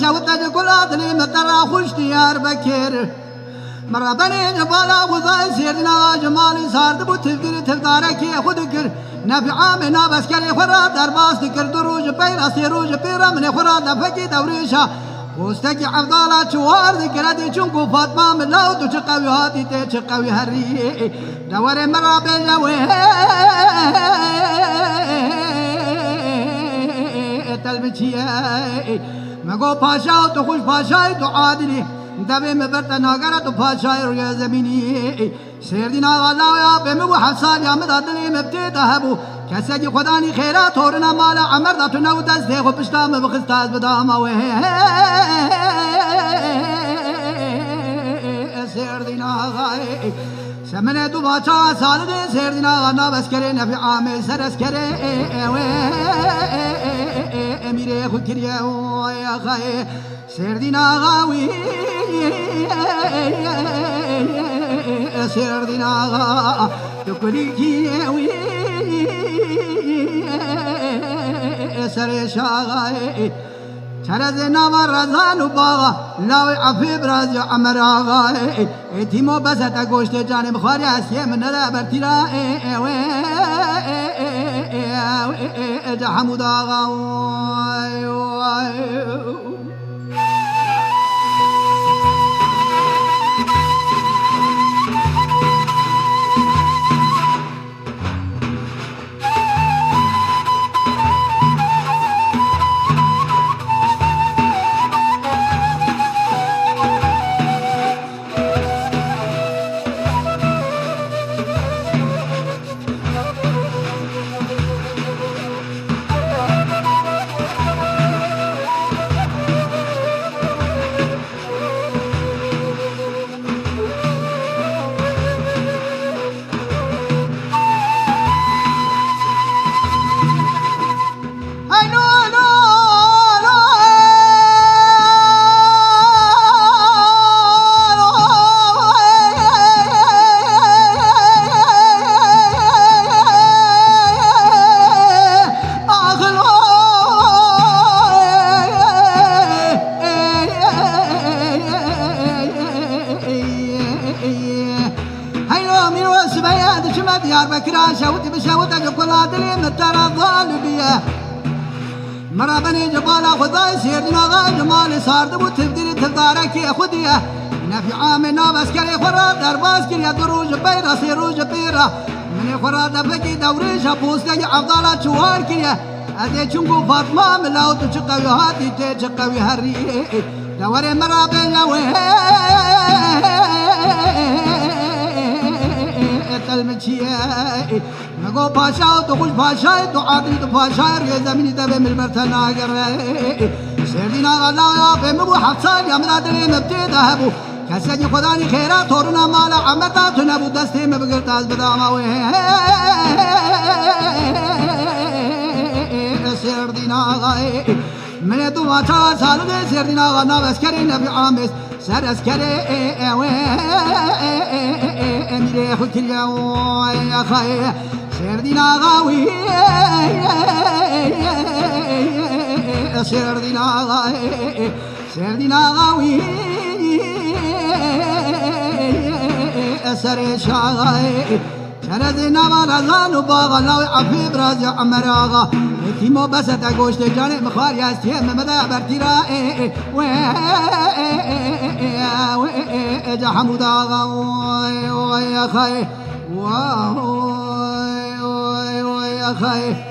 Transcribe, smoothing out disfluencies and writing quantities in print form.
شوت كلات لي مترا خوش ديار بكر مرة بني جبالا وضاي سيرنا جمالي صارت بو تفدير تفدارك خدكر نفع منا بسكري خرا درباس ذكر دروج بيرا سيروج بيرا من خرا دفكي دوريشا وستجي عفضالات شوار ذكرتي چونكو فاطمة من لو تو چقوي هاتي تي چقوي هري دور مرة بجوي تلبچي مگو پاشا تو خوش پاشای تو عادلی دبی مبرت ناگره تو پاشای روی زمینی سردینا والله یا بمو حسال یا مدادلی مبتی تهبو کسی خدانی خیرات هورنا مالا عمر دا تو نو دسته خو پشتام بخستاز بداموه سردینا غای سمنه تو باچا سالده سردینا غنا بس کرے نفی عامل سرس کرے امیره خود کریه یا غای سردینا غاوی سردینا غا تو کلی کیوی سر شاغای چرز نام رزان و باغا لاوی عفیب رازی عمر آغای تیمو بستا گوشت جانب خواری اسیه من لا برتیرا حمود آغا ديار بكرا شوت بشوت جبلات لي مترا ظالبيه مرا بني جبالا خداي سيرنا غا جمال صارت بو تفدير تدارك يا خديه نفي عامنا بسكري خرا درباس كريا دروج بيرا سيروج بيرا من خرا دفكي دوريش بوسكي افضل شوار كريا ادي چونكو فاطمه ملاو تو چقوي هاتي تي چقوي هري دور مرا بجوي تلمچیه مگو پاشا تو خوش پاشای تو عادی تو پاشای روی زمینی دبه ملبرت ناگره سردینا والله یا بمو حفصال یا مرادلی مبتی دهبو کسی خدانی خیرات تورنا مالا عمرتا تو نبو دستی مبگرت از بداموه سردینا غای من تو واچا سالده سردینا غنا بسکری نبی عامس سر اسکری امیره خود کریا یا خای سردینا غاوی سردینا غای سردینا غاوی سر شاغای شرز نوال ازان و باغ لاوی عفیب رازی عمر آغا تیمو بستا گوشت جانب مخاری هستی ممدا برتیرا اجا حمود آغا یا خای یا خای